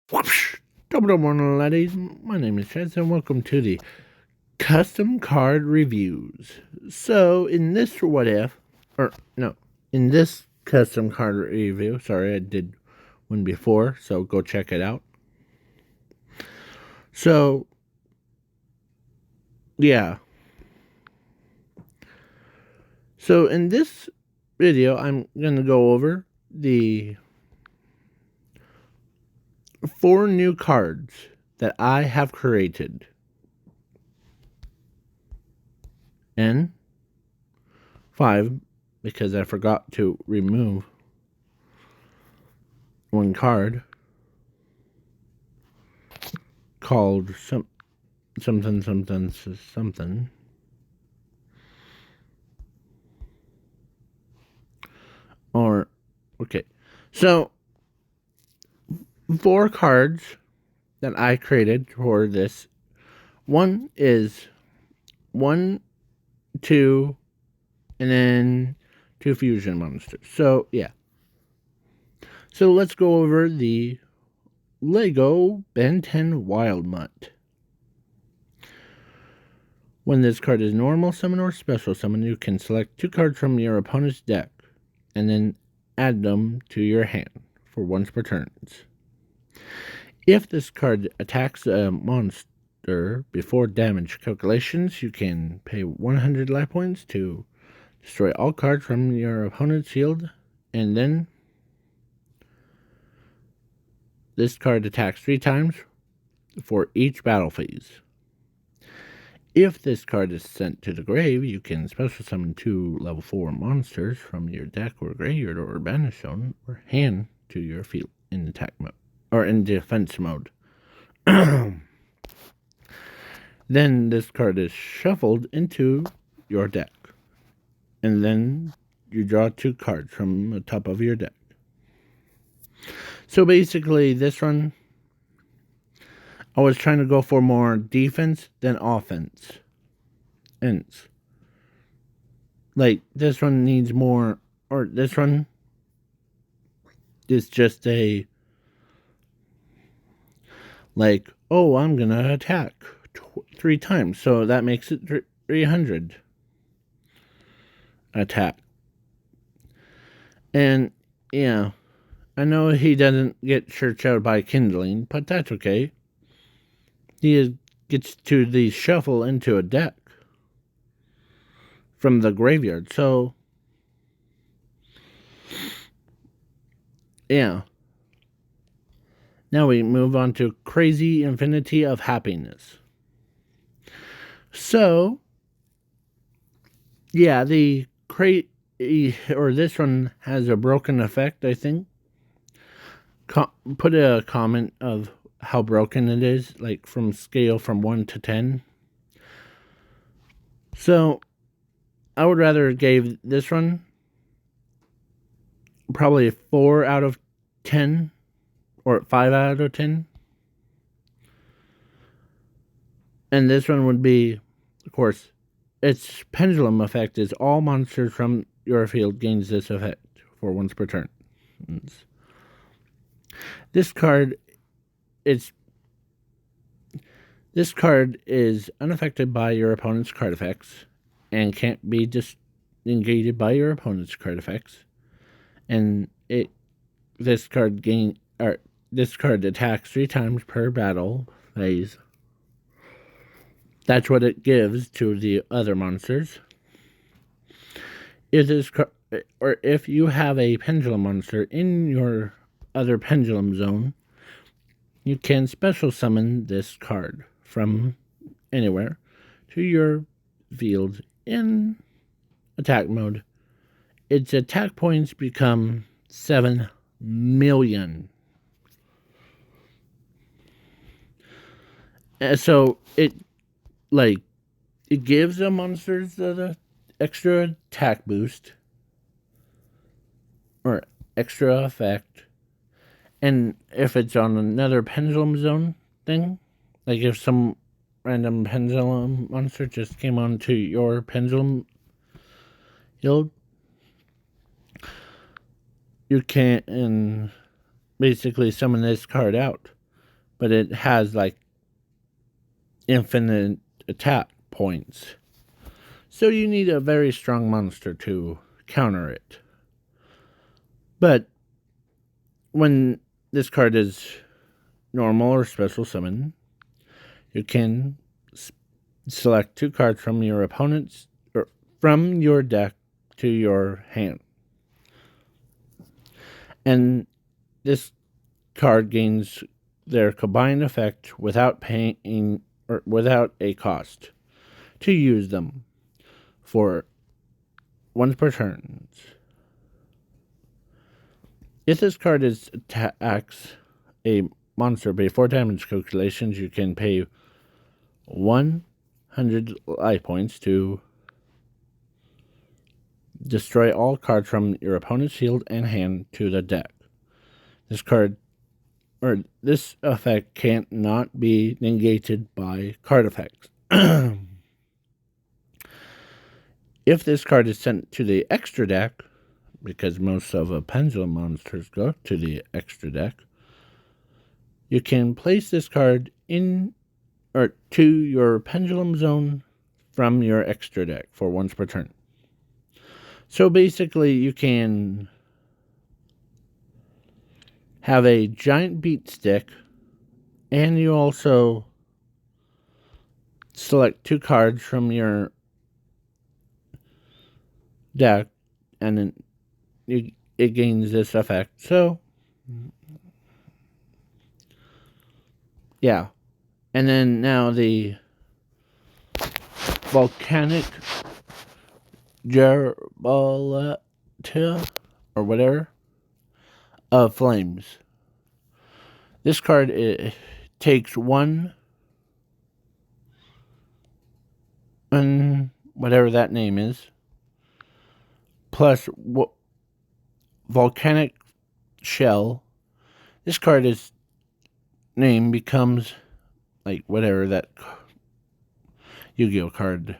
Whoosh! Double morning, laddies. My name is Chaz, and welcome to the custom card reviews. So, in this in this custom card review, sorry, I did one before, so go check it out. So, yeah. So, in this video, I'm going to go over the 4 new cards that I have created. And 5, because I forgot to remove one card called something. Or, okay. So, 4 cards that I created for this. One is 1, 2, and then 2 fusion monsters. So, yeah. So, let's go over the Lego Ben 10 Wild Mutt. When this card is normal summon or special summon, you can select 2 cards from your opponent's deck and then add them to your hand for once per turn. If this card attacks a monster before damage calculations, you can pay 100 life points to destroy all cards from your opponent's field, and then this card attacks 3 times for each battle phase. If this card is sent to the grave, you can special summon 2 level 4 monsters from your deck or graveyard or banish zone or hand to your field in attack mode or in defense mode. Then this card is shuffled into your deck, and then you draw 2 cards from the top of your deck. So basically, this one, I was trying to go for more defense than offense. Like, this one needs more, or this one is just a, like, oh, I'm gonna attack 3 times, so that makes it 300 attack. And, yeah, I know he doesn't get church out by kindling, but that's okay. He gets to the shuffle into a deck from the graveyard, so yeah. Now we move on to Crazy Infinity of Happiness. So, yeah, the this one has a broken effect, I think. Put a comment of how broken it is, like from scale from 1 to 10. So, I would rather give this one probably a 4 out of 10 or 5 out of 10. And this one would be, of course, its pendulum effect is all monsters from your field gains this effect for once per turn. This card is unaffected by your opponent's card effects and can't be disengaged by your opponent's card effects. And this card attacks 3 times per battle phase. That's what it gives to the other monsters. If you have a pendulum monster in your other pendulum zone, you can special summon this card from anywhere to your field in attack mode. Its attack points become 7 million. So it gives the monsters the extra attack boost or extra effect. And if it's on another pendulum zone thing, like if some random pendulum monster just came onto your pendulum field, you can basically summon this card out. but it has like infinite attack points. So you need a very strong monster to counter it. But when this card is normal or special summon, you can select 2 cards from your opponent's or from your deck to your hand. And this card gains their combined effect without paying or without a cost to use them for once per turn. If this card attacks a monster before damage calculations, you can pay 100 life points to destroy all cards from your opponent's field and hand to the deck. This effect can't not be negated by card effects. If this card is sent to the extra deck, because most of the pendulum monsters go to the extra deck, you can place this card in or to your pendulum zone from your extra deck for once per turn. So basically you can have a giant beat stick, and you also select 2 cards from your deck, and then it gains this effect. So yeah. And then now the volcanic gerbalata or whatever of flames. This card takes 1 and whatever that name is plus volcanic shell. This card's name becomes like whatever that Yu-Gi-Oh card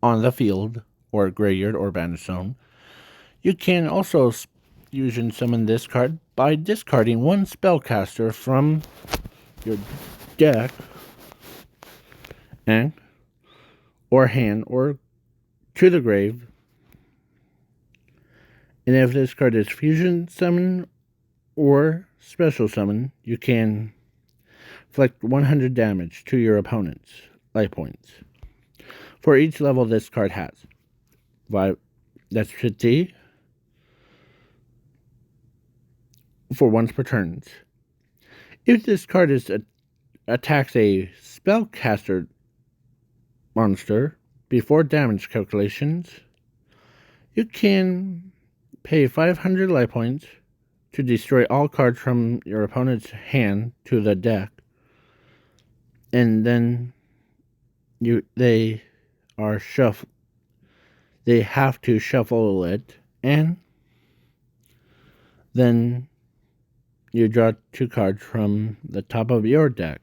on the field or graveyard or banish zone. You can also fusion summon this card by discarding 1 spellcaster from your deck and or hand or to the grave. And if this card is fusion summon or special summon, you can inflict 100 damage to your opponent's life points for each level this card has. That's 50 for once per turn. If this card attacks a spellcaster monster before damage calculations, you can pay 500 life points to destroy all cards from your opponent's hand to the deck, and then they have to shuffle it, and then you draw 2 cards from the top of your deck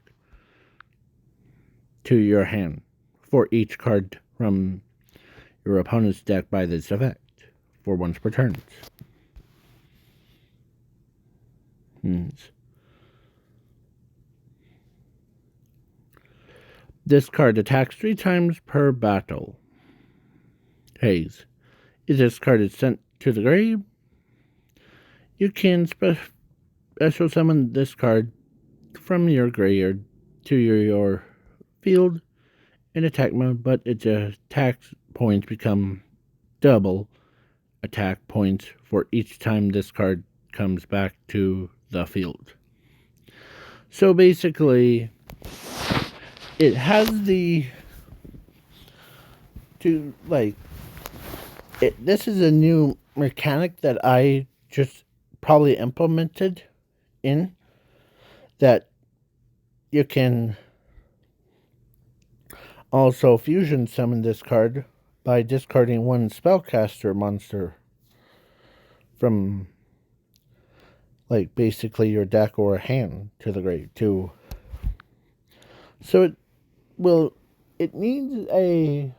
to your hand for each card from your opponent's deck by this effect for once per turn. This card attacks 3 times per battle phase. If this card is sent to the grave, you can special summon this card from your graveyard to your field in attack mode, but its attack points become double attack points for each time this card comes back to the field. So basically, it has this is a new mechanic that I just probably implemented in that you can also fusion summon this card by discarding 1 spellcaster monster from basically your deck or a hand to the grave too. So it needs a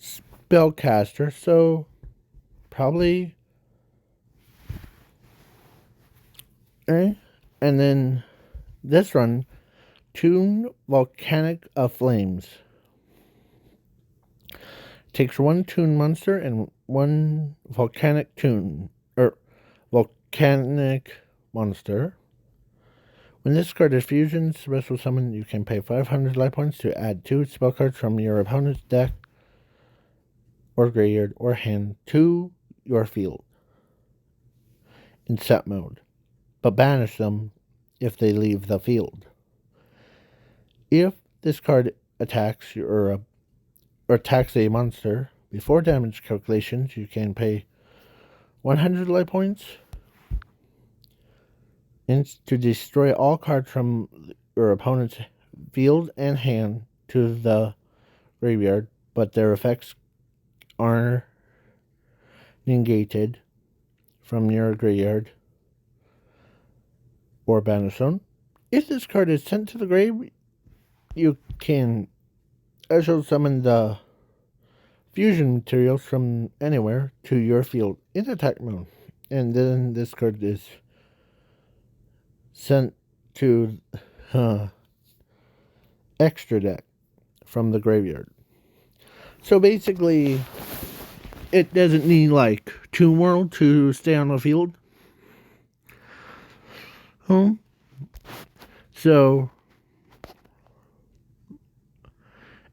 spellcaster, so probably Okay? And then this run, Tune Volcanic of Flames. Takes one Tune monster and one volcanic tune or volcanic monster. When this card is fusion special summon, you can pay 500 life points to add 2 spell cards from your opponent's deck or graveyard or hand to your field in set mode, but banish them if they leave the field. If this card attacks or attacks a monster before damage calculations, you can pay 100 life points to destroy all cards from your opponent's field and hand to the graveyard, but their effects are negated from your graveyard or banish zone. If this card is sent to the grave, you can also summon the fusion materials from anywhere to your field in attack mode. And then this card is sent to extra deck from the graveyard. So basically, it doesn't need like Toon World to stay on the field. So,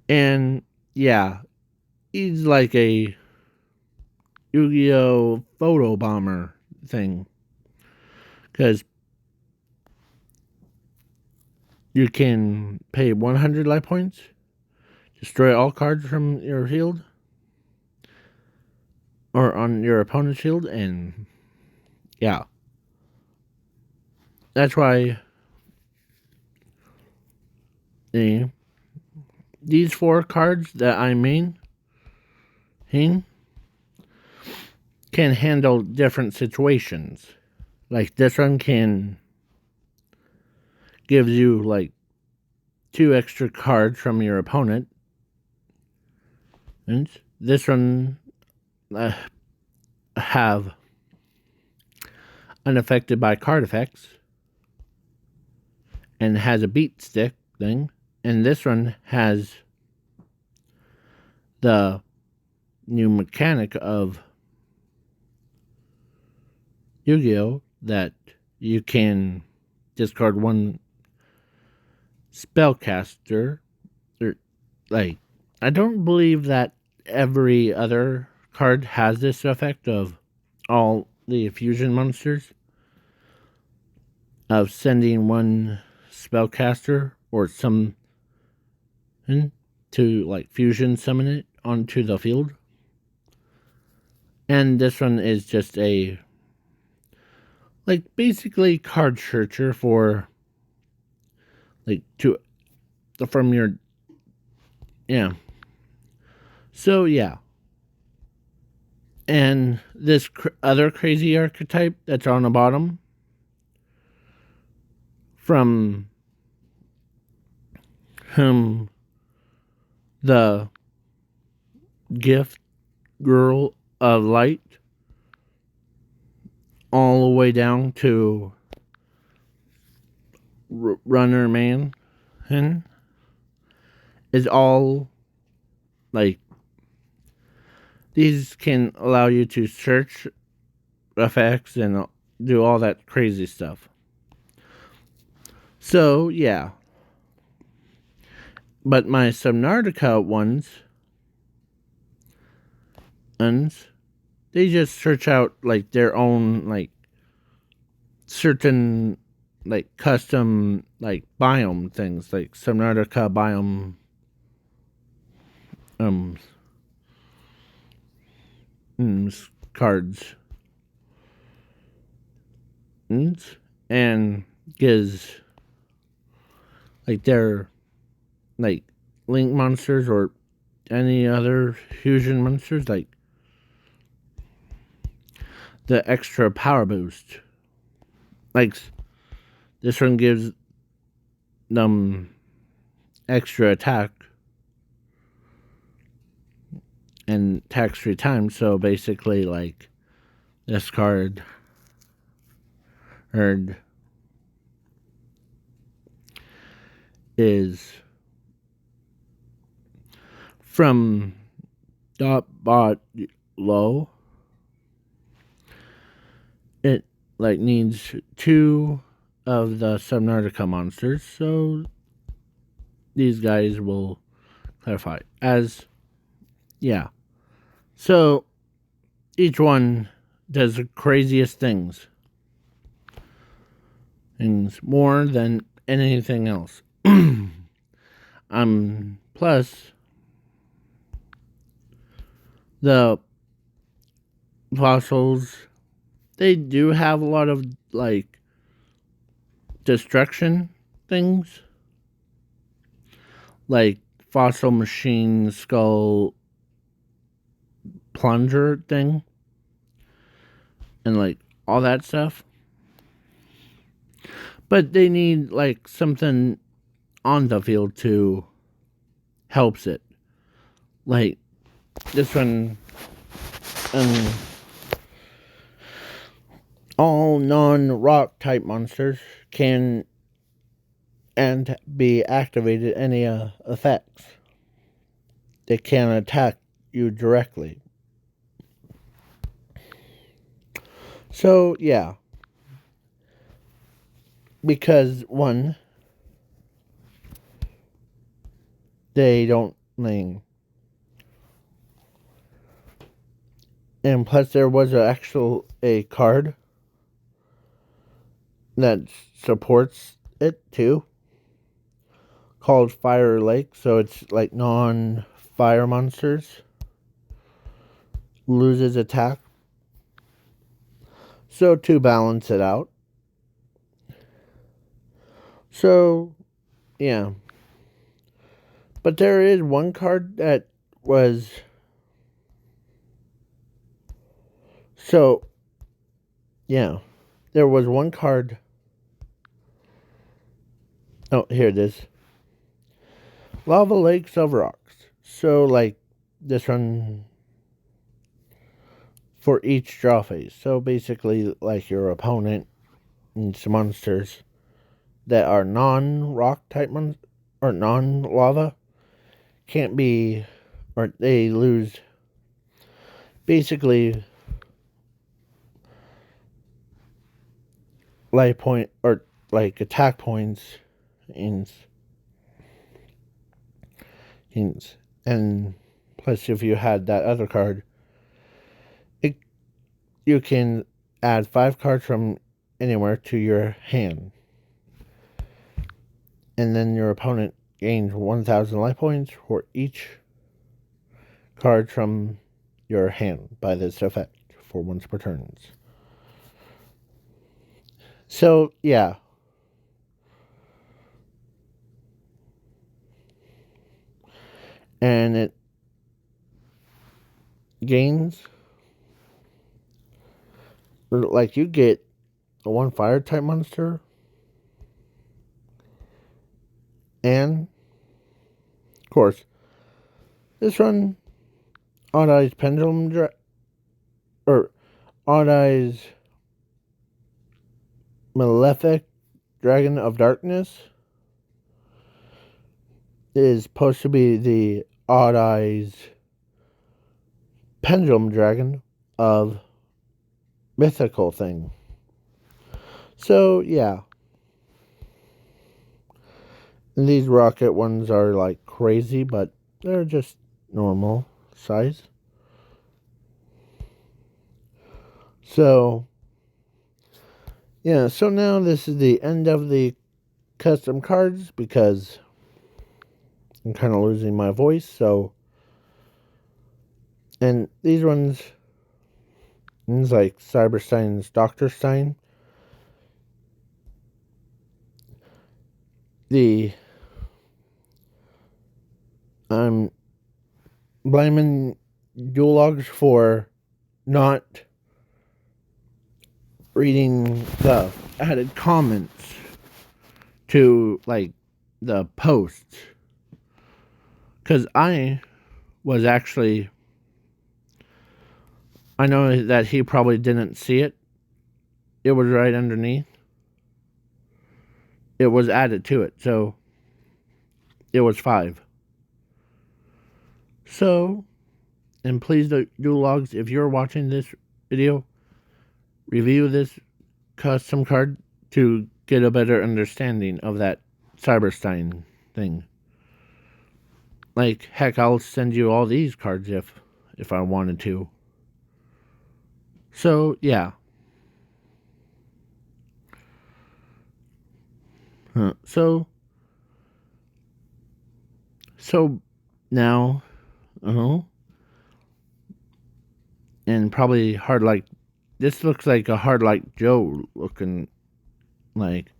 and yeah, he's like a Yu-Gi-Oh! Photo bomber thing. Because you can pay 100 life points, destroy all cards from your field or on your opponent's field, and yeah. That's why these 4 cards that I mean can handle different situations. Like this one can give you like 2 extra cards from your opponent. And this one have unaffected by card effects and has a beat stick thing. And this one has the new mechanic of Yu-Gi-Oh! That you can discard one spellcaster. Or, like, I don't believe that every other card has this effect of all the fusion monsters of sending one spellcaster or some to like fusion summon it onto the field. And this one is just a like basically card searcher for like to from your So yeah. And this other crazy archetype that's on the bottom from the gift girl of light all the way down to runner man is all like these can allow you to search effects and do all that crazy stuff. So yeah, but my Subnautica ones they just search out like their own like certain like custom like biome things like Subnautica biome cards and gives like their like link monsters or any other fusion monsters like the extra power boost. Like this one gives them extra attack and tax-free time. So basically, like this card earned is from Dotbot Low. It needs 2 of the Subnautica monsters, so these guys will clarify as so each one does the craziest things more than anything else. Plus the fossils, they do have a lot of destruction things, like fossil machine skull plunger thing and all that stuff, but they need something on the field to helps it, like this one. All non-rock type monsters can and be activated any effects. They can attack you directly. So yeah, because one, they don't and plus there was a card that supports it too, called Fire Lake, so it's non-fire monsters loses attack, so to balance it out. So yeah, but there is one card that was there was one card. Oh, here it is. Lava Lakes of Rocks. So, this one for each draw phase. So, basically, your opponent needs monsters that are non-rock type monsters, or non-lava, can't be, or they lose, basically, life point, or, attack points, and plus if you had that other card, you can add 5 cards from anywhere to your hand, and then your opponent gains 1,000 life points for each card from your hand by this effect for once per turn. So yeah, and it gains, you get a 1 fire type monster, and of course this one, Odd Eyes Pendulum or Odd Eyes Malefic Dragon of Darkness is supposed to be the Odd Eyes Pendulum Dragon of mythical thing. So yeah, and these rocket ones are crazy, but they're just normal size. So yeah, so now this is the end of the custom cards because I'm kind of losing my voice. So, and these ones like Cyberstein's Dr. Stein, I'm blaming Duologs for not reading the added comments to the posts, because I was actually, I know that he probably didn't see it. It was right underneath. It was added to it. So it was 5. So, and please do logs, if you're watching this video, review this custom card to get a better understanding of that Cyberstein thing. Like, heck, I'll send you all these cards if I wanted to. So, yeah. So now, and probably Hard Like, this looks like a Hard Like Joe looking like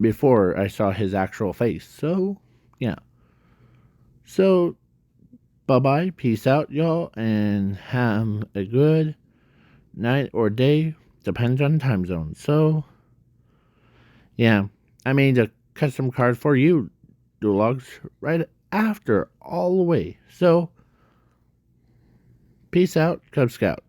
before I saw his actual face. So, yeah. So, bye-bye, peace out, y'all, and have a good night or day, depends on time zone. So, yeah, I made a custom card for you, Duologs, right after all the way. So, peace out, Cub Scout.